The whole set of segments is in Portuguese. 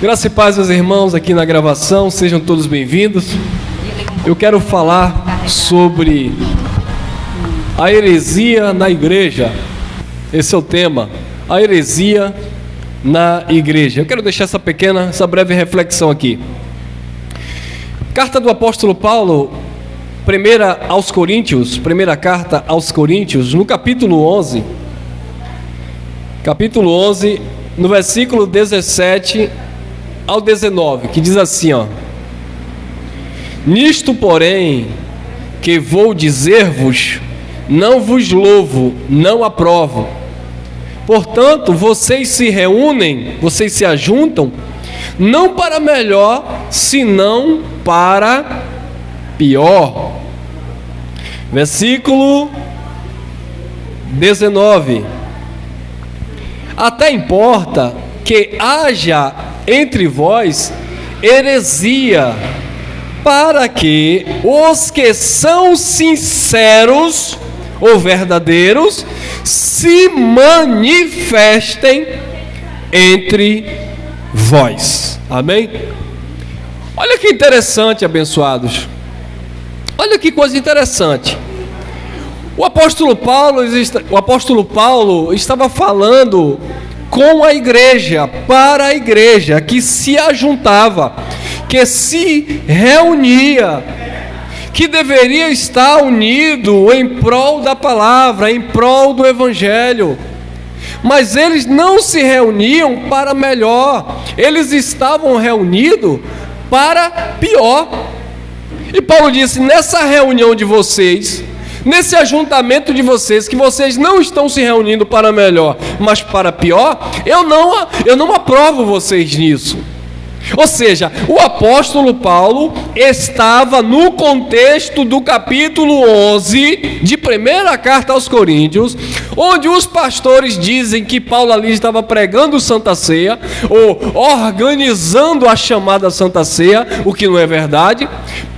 Graça e paz aos irmãos aqui na gravação, sejam todos bem-vindos. Eu quero falar sobre a heresia na igreja. Esse é o tema, a heresia na igreja. Eu quero deixar essa breve reflexão aqui. Carta do apóstolo Paulo, primeira carta aos Coríntios, no capítulo 11, no versículo 17 ao 19, que diz assim, nisto, porém, que vou dizer-vos, não vos louvo, não aprovo. Portanto, vocês se reúnem, vocês se ajuntam, não para melhor, senão para pior. Versículo 19. Até importa que haja entre vós heresia, para que os que são sinceros ou verdadeiros se manifestem entre vós. Amém? Olha que interessante, abençoados. Olha que coisa interessante. O apóstolo Paulo estava falando com a igreja, para a igreja que se ajuntava, que se reunia, que deveria estar unido em prol da palavra, em prol do evangelho. Mas eles não se reuniam para melhor, eles estavam reunidos para pior. E Paulo disse: nessa reunião de vocês, nesse ajuntamento de vocês, que vocês não estão se reunindo para melhor, mas para pior, eu não aprovo vocês nisso. Ou seja, o apóstolo Paulo estava no contexto do capítulo 11 de primeira carta aos Coríntios, onde os pastores dizem que Paulo ali estava pregando Santa Ceia, ou organizando a chamada Santa Ceia, o que não é verdade.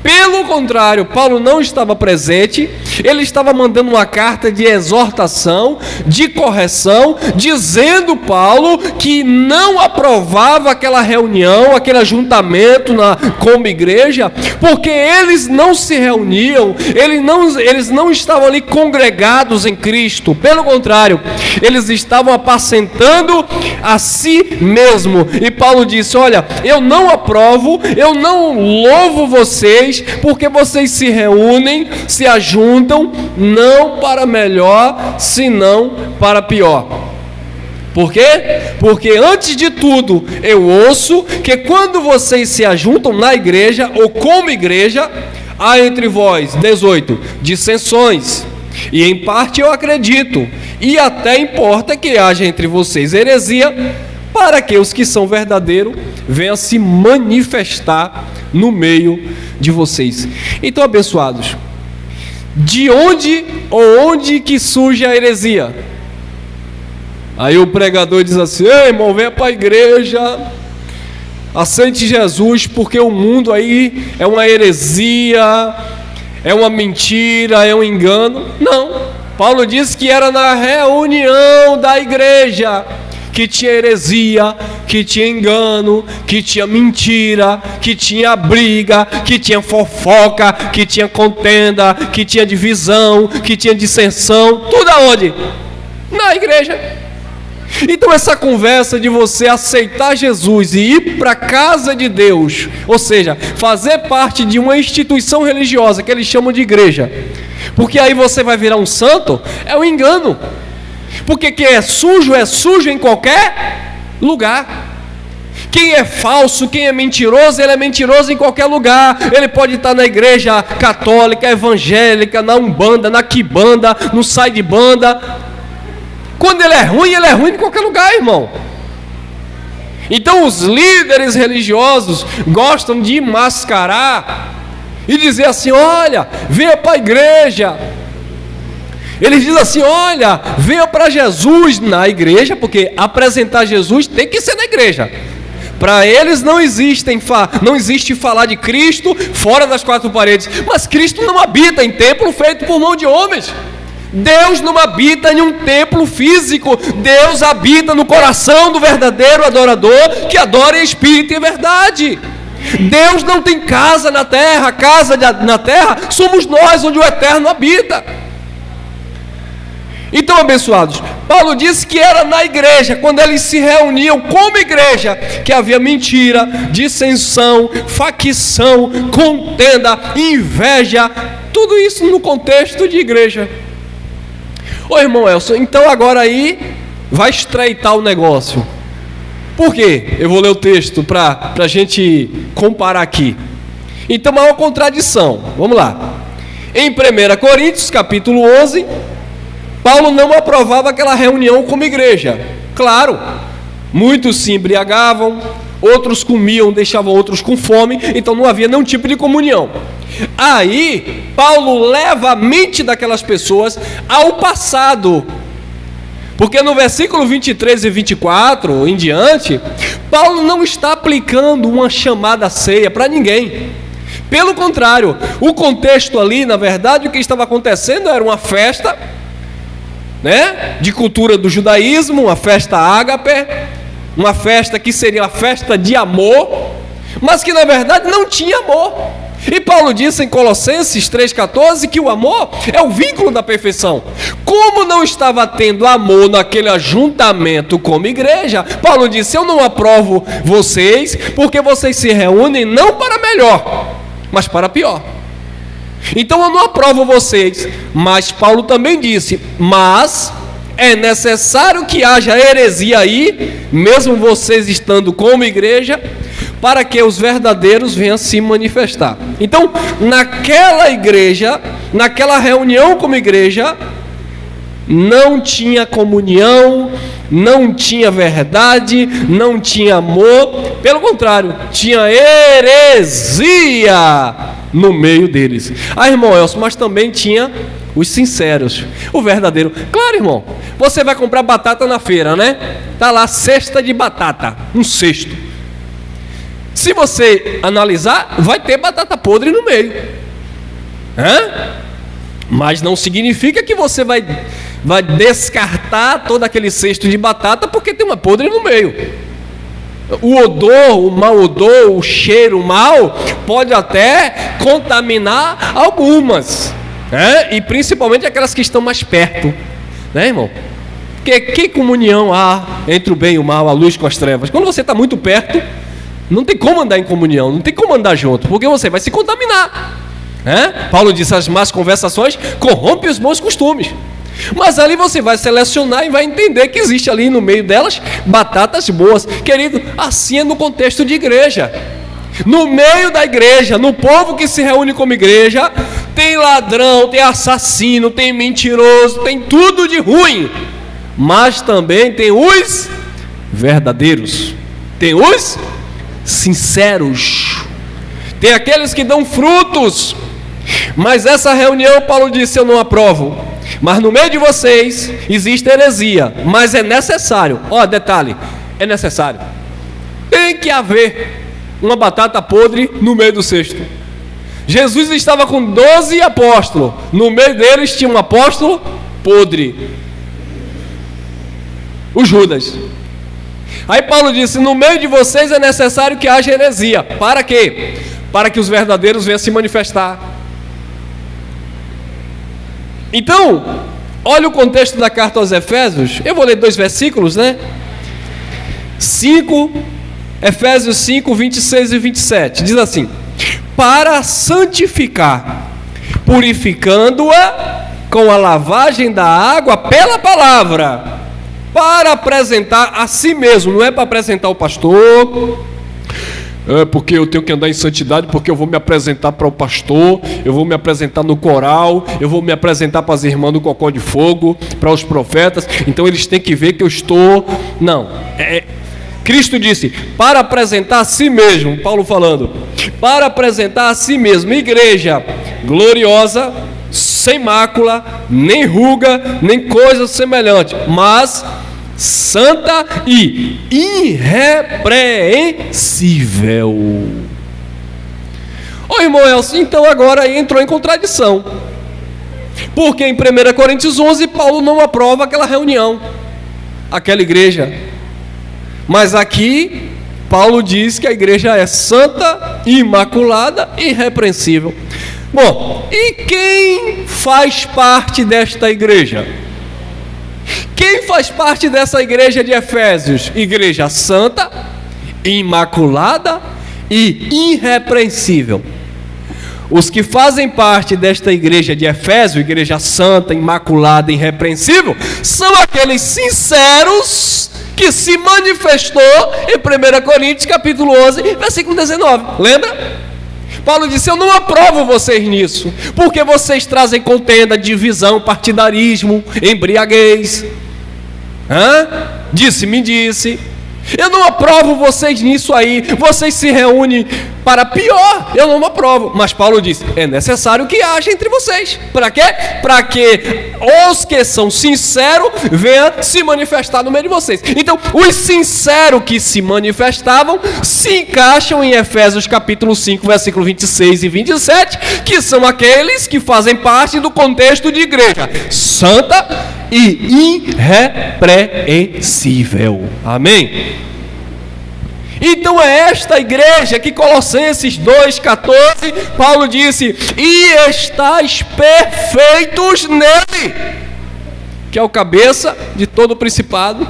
Pelo contrário, Paulo não estava presente, ele estava mandando uma carta de exortação, de correção, dizendo Paulo que não aprovava aquela reunião, aquele ajuntamento como igreja, porque eles não se reuniam, eles não estavam ali congregados em Cristo. Pelo contrário, eles estavam apacentando a si mesmo. E Paulo disse: olha, eu não aprovo, eu não louvo vocês, porque vocês se reúnem, se ajuntam, não para melhor, senão para pior. Por quê? Porque antes de tudo, eu ouço que quando vocês se ajuntam na igreja, ou como igreja, há entre vós, 18, dissensões. E em parte eu acredito, e até importa que haja entre vocês heresia, para que os que são verdadeiros venham se manifestar no meio de vocês. Então, abençoados, de onde ou onde que surge a heresia? Aí o pregador diz assim: ei, irmão, venha para a igreja, aceite Jesus, porque o mundo aí é uma heresia, é uma mentira, é um engano. Não, Paulo disse que era na reunião da igreja que tinha heresia, que tinha engano, que tinha mentira, que tinha briga, que tinha fofoca, que tinha contenda, que tinha divisão, que tinha dissensão. Tudo aonde? Na igreja. Então essa conversa de você aceitar Jesus e ir para a casa de Deus, ou seja, fazer parte de uma instituição religiosa que eles chamam de igreja, porque aí você vai virar um santo, é um engano. Porque quem é sujo em qualquer lugar. Quem é falso, quem é mentiroso, ele é mentiroso em qualquer lugar. Ele pode estar na igreja católica, evangélica, na umbanda, na quibanda, no sai de banda. Quando ele é ruim em qualquer lugar, irmão. Então os líderes religiosos gostam de mascarar e dizer assim: olha, venha para a igreja. Eles dizem assim: olha, venha para Jesus na igreja, porque apresentar Jesus tem que ser na igreja. Para eles não existe falar de Cristo fora das quatro paredes. Mas Cristo não habita em templo feito por mão de homens. Deus não habita em um templo físico. Deus habita no coração do verdadeiro adorador, que adora em espírito e em verdade. Deus não tem casa na terra. A casa na terra somos nós, onde o Eterno habita. Então, abençoados, Paulo disse que era na igreja, quando eles se reuniam como igreja, que havia mentira, dissensão, facção, contenda, inveja, tudo isso no contexto de igreja. Ô irmão Elson, então agora aí vai estreitar o negócio. Por quê? Eu vou ler o texto para a gente comparar aqui. Então há uma contradição, vamos lá. Em 1 Coríntios capítulo 11, Paulo não aprovava aquela reunião como igreja. Claro, muitos se embriagavam, outros comiam, deixavam outros com fome, então não havia nenhum tipo de comunhão. Aí, Paulo leva a mente daquelas pessoas ao passado, porque no versículo 23 e 24 em diante, Paulo não está aplicando uma chamada à ceia para ninguém. Pelo contrário, o contexto ali, na verdade, o que estava acontecendo era uma festa, de cultura do judaísmo, uma festa ágape, uma festa que seria a festa de amor, mas que na verdade não tinha amor. E Paulo disse em Colossenses 3,14 que o amor é o vínculo da perfeição. Como não estava tendo amor naquele ajuntamento como igreja, Paulo disse: eu não aprovo vocês, porque vocês se reúnem não para melhor, mas para pior. Então eu não aprovo vocês. Mas Paulo também disse: mas é necessário que haja heresia aí, mesmo vocês estando como igreja, para que os verdadeiros venham se manifestar. Então, naquela igreja, naquela reunião como igreja, não tinha comunhão, não tinha verdade, não tinha amor. Pelo contrário, tinha heresia no meio deles. Irmão Elson, mas também tinha os sinceros, o verdadeiro. Claro, irmão, você vai comprar batata na feira, Tá lá, cesta de batata, um cesto. Se você analisar, vai ter batata podre no meio. Mas não significa que você vai descartar todo aquele cesto de batata porque tem uma podre no meio. O odor, o mau odor, o cheiro mau pode até contaminar algumas, e principalmente aquelas que estão mais perto, irmão? Porque que comunhão há entre o bem e o mal, a luz com as trevas? Quando você está muito perto, não tem como andar em comunhão, não tem como andar junto, porque você vai se contaminar. Paulo disse: as más conversações corrompem os bons costumes. Mas ali você vai selecionar e vai entender que existe ali no meio delas batatas boas. Querido, assim é no contexto de igreja. No meio da igreja, no povo que se reúne como igreja, tem ladrão, tem assassino, tem mentiroso, tem tudo de ruim. Mas também tem os verdadeiros, tem os sinceros, tem aqueles que dão frutos. Mas essa reunião, Paulo disse: eu não aprovo. Mas no meio de vocês existe heresia, mas é necessário. Detalhe, é necessário. Tem que haver uma batata podre no meio do cesto. Jesus estava com 12 apóstolos, no meio deles tinha um apóstolo podre, o Judas. Aí Paulo disse: no meio de vocês é necessário que haja heresia. Para quê? Para que os verdadeiros venham se manifestar. Então, olha o contexto da carta aos Efésios. Eu vou ler 2 versículos, 5, Efésios 5, 26 e 27. Diz assim: para santificar, purificando-a com a lavagem da água pela palavra, para apresentar a si mesmo. Não é para apresentar o pastor, porque eu tenho que andar em santidade, porque eu vou me apresentar para o pastor, eu vou me apresentar no coral, eu vou me apresentar para as irmãs do Cocó de Fogo, para os profetas, então eles têm que ver que eu estou... Não, Cristo disse, para apresentar a si mesmo, Paulo falando, para apresentar a si mesmo, igreja gloriosa, sem mácula, nem ruga, nem coisa semelhante, mas santa e irrepreensível. Irmão Elcio, então agora entrou em contradição. Porque em 1 Coríntios 11, Paulo não aprova aquela reunião, aquela igreja. Mas aqui, Paulo diz que a igreja é santa, imaculada e irrepreensível. Bom, e quem faz parte desta igreja? Quem faz parte dessa igreja de Efésios? Igreja santa, imaculada e irrepreensível. Os que fazem parte desta igreja de Efésios, igreja santa, imaculada e irrepreensível, são aqueles sinceros que se manifestou em 1 Coríntios capítulo 11, versículo 19. Lembra? Paulo disse: eu não aprovo vocês nisso, porque vocês trazem contenda, divisão, partidarismo, embriaguez. Disse-me disse. Eu não aprovo vocês nisso aí. Vocês se reúnem para pior. Eu não aprovo. Mas Paulo disse: é necessário que haja entre vocês. Para quê? Para que os que são sinceros venham se manifestar no meio de vocês. Então, os sinceros que se manifestavam se encaixam em Efésios capítulo 5, versículo 26 e 27, que são aqueles que fazem parte do contexto de igreja santa e irrepreensível. Amém? Então é esta igreja que Colossenses 2,14, Paulo disse: e estáis perfeitos nele, que é o cabeça de todo principado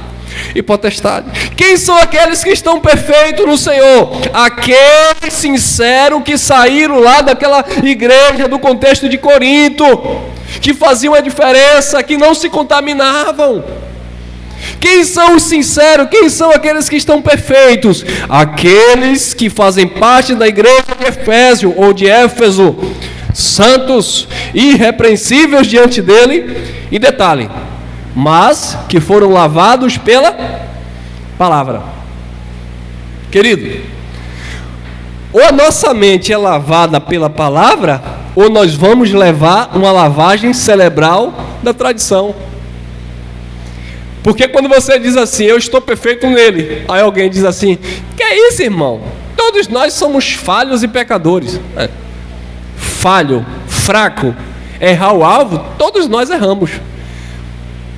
e potestade. Quem são aqueles que estão perfeitos no Senhor? Aqueles sinceros que saíram lá daquela igreja do contexto de Corinto, que faziam a diferença, que não se contaminavam. Quem são os sinceros? Quem são aqueles que estão perfeitos? Aqueles que fazem parte da igreja de Efésio ou de Éfeso, santos, irrepreensíveis diante dele. E detalhe, mas que foram lavados pela palavra. Querido, ou a nossa mente é lavada pela palavra, ou nós vamos levar uma lavagem cerebral da tradição. Porque quando você diz assim: eu estou perfeito nele, aí alguém diz assim: que é isso, irmão? Todos nós somos falhos e pecadores. Falho, fraco, errar o alvo, todos nós erramos.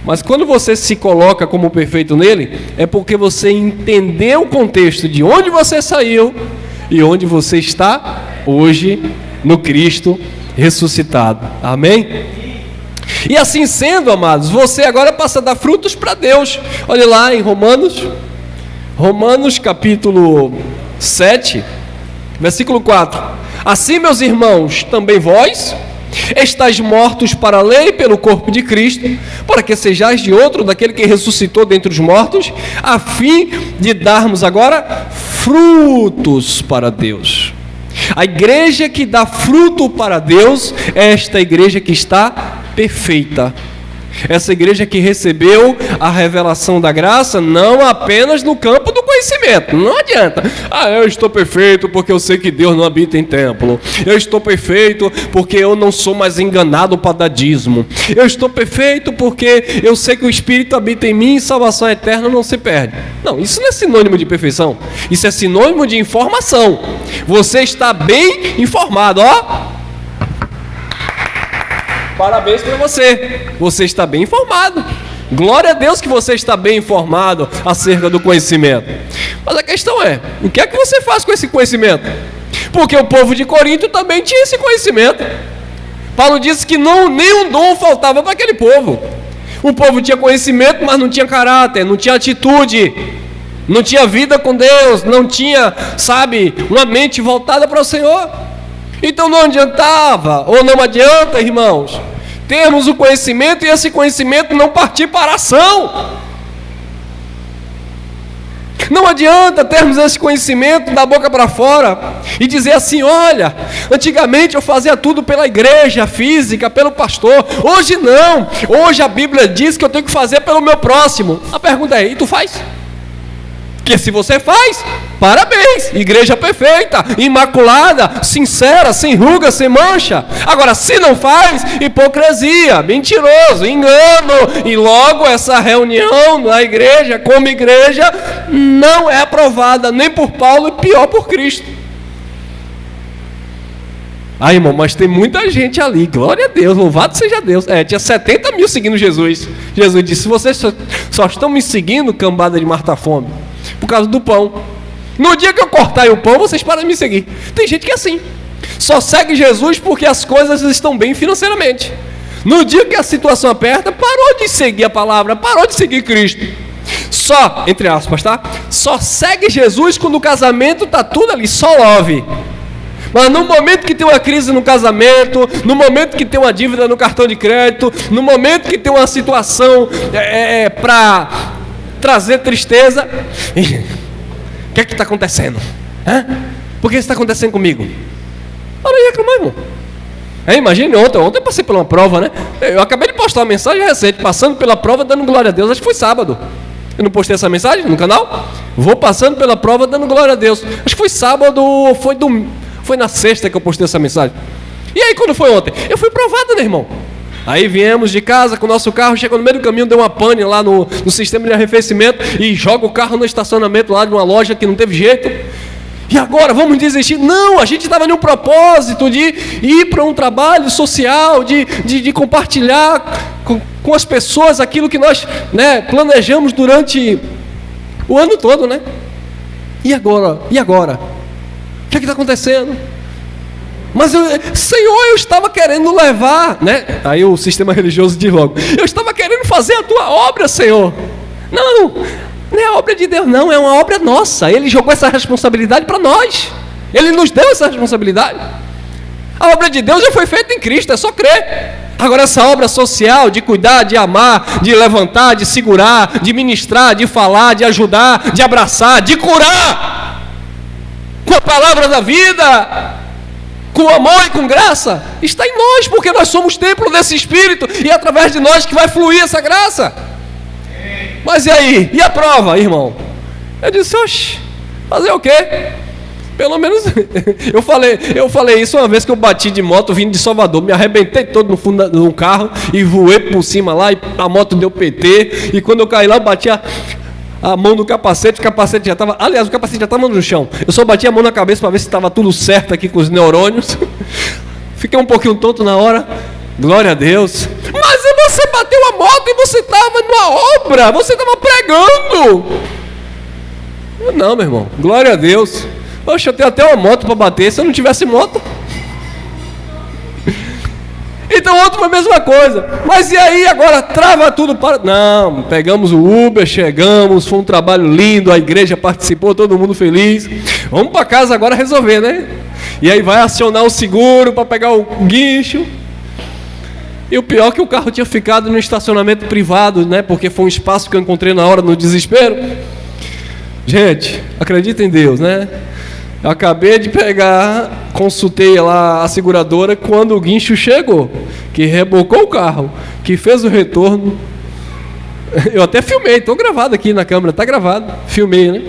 Mas quando você se coloca como perfeito nele, é porque você entendeu o contexto de onde você saiu e onde você está hoje no Cristo ressuscitado. Amém? E assim sendo, amados, você agora passa a dar frutos para Deus. Olha lá em Romanos capítulo 7, versículo 4. Assim, meus irmãos, também vós estáis mortos para a lei pelo corpo de Cristo, para que sejais de outro, daquele que ressuscitou dentre os mortos, a fim de darmos agora frutos para Deus. A igreja que dá fruto para Deus é esta igreja que está perfeita. Essa igreja que recebeu a revelação da graça não apenas no campo do conhecimento. Não adianta: eu estou perfeito porque eu sei que Deus não habita em templo. Eu estou perfeito porque eu não sou mais enganado para dar dízimo. Eu estou perfeito porque eu sei que o Espírito habita em mim e salvação eterna não se perde. Não, isso não é sinônimo de perfeição. Isso é sinônimo de informação. Você está bem informado, Parabéns para você. Você está bem informado. Glória a Deus que você está bem informado acerca do conhecimento. Mas a questão é: o que é que você faz com esse conhecimento? Porque o povo de Corinto também tinha esse conhecimento. Paulo disse que nenhum dom faltava para aquele povo. O povo tinha conhecimento, mas não tinha caráter, não tinha atitude, não tinha vida com Deus, não tinha, uma mente voltada para o Senhor. Então não adiantava, ou não adianta, irmãos, termos o conhecimento e esse conhecimento não partir para a ação. Não adianta termos esse conhecimento da boca para fora e dizer assim: olha, antigamente eu fazia tudo pela igreja física, pelo pastor. Hoje não, hoje a Bíblia diz que eu tenho que fazer pelo meu próximo. A pergunta é: e tu faz? Porque se você faz, parabéns, igreja perfeita, imaculada, sincera, sem ruga, sem mancha. Agora, se não faz, hipocrisia, mentiroso, engano. E logo essa reunião na igreja, como igreja, não é aprovada nem por Paulo e pior por Cristo. Ah, irmão, mas tem muita gente ali, glória a Deus, louvado seja Deus. Tinha 70 mil seguindo Jesus. Jesus disse: vocês só estão me seguindo, cambada de Marta-fome, por causa do pão. No dia que eu cortar o pão, vocês param de me seguir. Tem gente que é assim, só segue Jesus porque as coisas estão bem financeiramente. No dia que a situação aperta, parou de seguir a palavra, parou de seguir Cristo. Só, entre aspas, tá? Só segue Jesus quando o casamento está tudo ali, só love. Mas no momento que tem uma crise no casamento, no momento que tem uma dívida no cartão de crédito, no momento que tem uma situação para trazer tristeza, o que é que está acontecendo? Por que isso está acontecendo comigo? Para aí reclamar, irmão. Imagine ontem eu passei por uma prova, né? Eu acabei de postar uma mensagem recente, passando pela prova, dando glória a Deus. Acho que foi sábado. Eu não postei essa mensagem no canal? Vou passando pela prova, dando glória a Deus. Acho que foi sábado, foi na sexta que eu postei essa mensagem. E aí quando foi ontem? Eu fui provado, né, irmão? Aí viemos de casa com o nosso carro, chegou no meio do caminho, deu uma pane lá no sistema de arrefecimento e joga o carro no estacionamento lá de uma loja que não teve jeito. E agora vamos desistir? Não, a gente estava em um propósito de ir para um trabalho social, de compartilhar com as pessoas aquilo que nós, né, planejamos durante o ano todo, né? E agora? O que está acontecendo? Mas Senhor, eu estava querendo levar, né? Aí o sistema religioso diz logo: eu estava querendo fazer a tua obra, Senhor. Não é a obra de Deus, não, é uma obra nossa. Ele jogou essa responsabilidade para nós. Ele nos deu essa responsabilidade. A obra de Deus já foi feita em Cristo, é só crer. Agora essa obra social, de cuidar, de amar, de levantar, de segurar, de ministrar, de falar, de ajudar, de abraçar, de curar, com a palavra da vida, com amor e com graça, está em nós, porque nós somos templo desse Espírito, e é através de nós que vai fluir essa graça. Mas e aí? E a prova, irmão? Eu disse: oxe, fazer o quê? Pelo menos eu falei isso uma vez que eu bati de moto vindo de Salvador, me arrebentei todo no fundo do carro e voei por cima lá, e a moto deu PT, e quando eu caí lá eu bati a mão no capacete, o capacete já estava, aliás, o capacete já estava no chão. Eu só bati a mão na cabeça para ver se estava tudo certo aqui com os neurônios. Fiquei um pouquinho tonto na hora. Glória a Deus. Mas você bateu a moto e você estava numa obra, você estava pregando. Não, meu irmão, glória a Deus. Poxa, eu tenho até uma moto para bater. Se eu não tivesse moto. Então ontem foi a mesma coisa. Mas e aí agora trava tudo para... Não, pegamos o Uber, chegamos, foi um trabalho lindo, a igreja participou, todo mundo feliz. Vamos para casa agora resolver, né? E aí vai acionar o seguro para pegar o guincho. E o pior é que o carro tinha ficado no estacionamento privado, né? Porque foi um espaço que eu encontrei na hora, no desespero. Gente, acredita em Deus, né? Eu acabei de pegar, consultei lá a seguradora quando o guincho chegou, que rebocou o carro, que fez o retorno. Eu até filmei, estou gravado aqui na câmera, está gravado, filmei, né?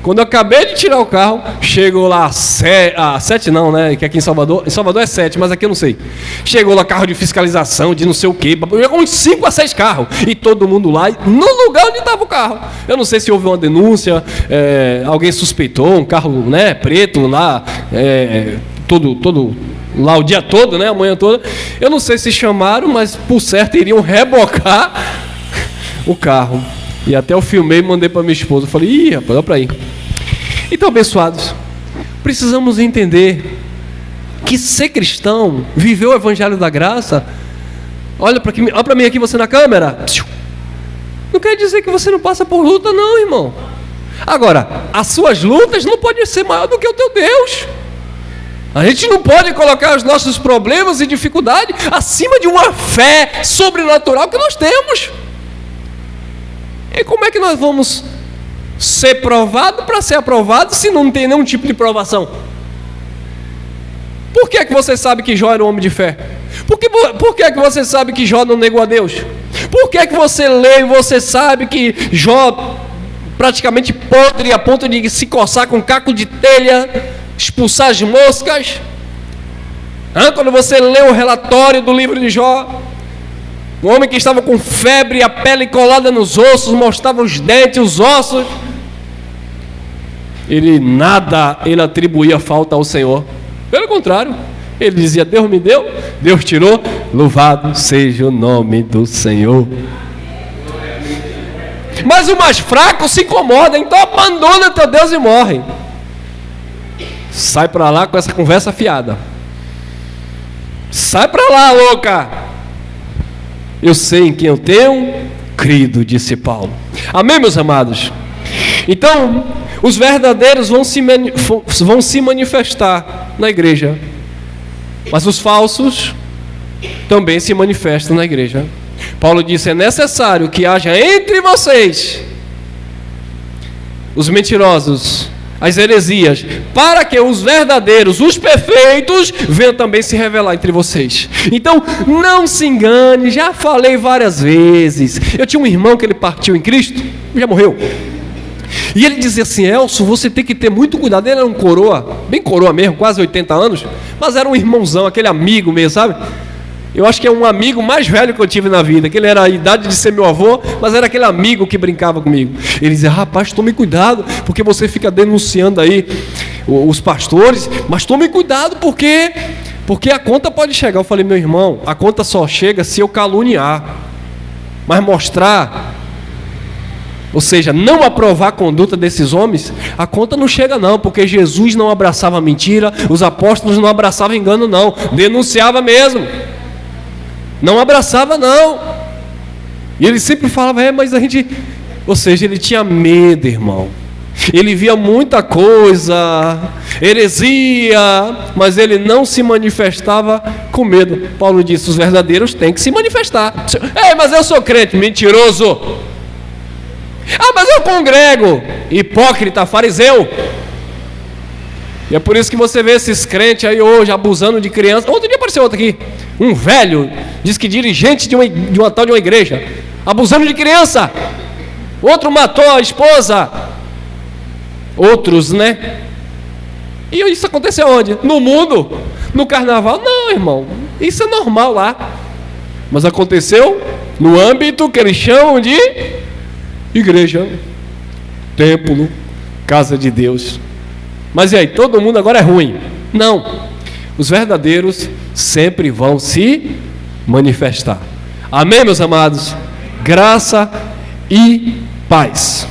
Quando eu acabei de tirar o carro, chegou lá sete não, né? Que aqui em Salvador é 7, mas aqui eu não sei. Chegou lá carro de fiscalização, de não sei o quê, uns 5 a 6 carros, e todo mundo lá, no lugar onde estava o carro. Eu não sei se houve uma denúncia, alguém suspeitou, um carro, né, preto lá, todo lá o dia todo, né, a manhã toda. Eu não sei se chamaram, mas por certo iriam rebocar o carro. E até eu filmei e mandei para minha esposa. Eu falei: ih, rapaz, olha para aí. Então, abençoados, precisamos entender que ser cristão, viver o evangelho da graça, olha para mim aqui, você na câmera, não quer dizer que você não passa por luta, não, irmão. Agora, as suas lutas não podem ser maior do que o teu Deus. A gente não pode colocar os nossos problemas e dificuldades acima de uma fé sobrenatural que nós temos. E como é que nós vamos ser provados para ser aprovados se não tem nenhum tipo de provação? Por que é que você sabe que Jó era um homem de fé? Por que é que você sabe que Jó não negou a Deus? Por que é que você lê e você sabe que Jó praticamente podre a ponto de se coçar com caco de telha, expulsar as moscas? Quando você lê o relatório do livro de Jó, um homem que estava com febre, a pele colada nos ossos, mostrava os dentes, os ossos. Ele atribuía falta ao Senhor. Pelo contrário, Ele dizia: Deus me deu, Deus tirou, louvado seja o nome do Senhor. Mas o mais fraco se incomoda, então abandona teu Deus e morre. Sai para lá com essa conversa fiada. Sai para lá, louca. Eu sei em quem eu tenho crido, disse Paulo. Amém, meus amados? Então, os verdadeiros vão se manifestar na igreja, mas os falsos também se manifestam na igreja. Paulo disse: é necessário que haja entre vocês os mentirosos, as heresias, para que os verdadeiros, os perfeitos, venham também se revelar entre vocês. Então, não se engane, já falei várias vezes. Eu tinha um irmão que ele partiu em Cristo, já morreu. E ele dizia assim: Elcio, você tem que ter muito cuidado. Ele era um coroa, bem coroa mesmo, quase 80 anos, mas era um irmãozão, aquele amigo mesmo, sabe? Eu acho que é um amigo mais velho que eu tive na vida, que ele era a idade de ser meu avô, mas era aquele amigo que brincava comigo. Ele dizia: rapaz, tome cuidado, porque você fica denunciando aí os pastores, mas tome cuidado, porque a conta pode chegar. Eu falei: meu irmão, a conta só chega se eu caluniar, mas mostrar, ou seja, não aprovar a conduta desses homens, a conta não chega não, porque Jesus não abraçava mentira, os apóstolos não abraçavam engano não, denunciava mesmo. Não abraçava não. E ele sempre falava: mas a gente... Ou seja, ele tinha medo, irmão. Ele via muita coisa, heresia, mas ele não se manifestava com medo. Paulo disse: os verdadeiros têm que se manifestar. Mas eu sou crente. Mentiroso. Mas eu congrego. Hipócrita, fariseu. E é por isso que você vê esses crentes aí hoje abusando de criança. Outro dia apareceu outro aqui, um velho, diz que dirigente de uma tal de uma igreja, abusando de criança. Outro matou a esposa. Outros, né? E isso aconteceu onde? No mundo? No carnaval? Não, irmão, isso é normal lá. Mas aconteceu no âmbito que eles chamam de igreja, templo, casa de Deus. Mas e aí, todo mundo agora é ruim? Não. Os verdadeiros sempre vão se manifestar. Amém, meus amados? Graça e paz.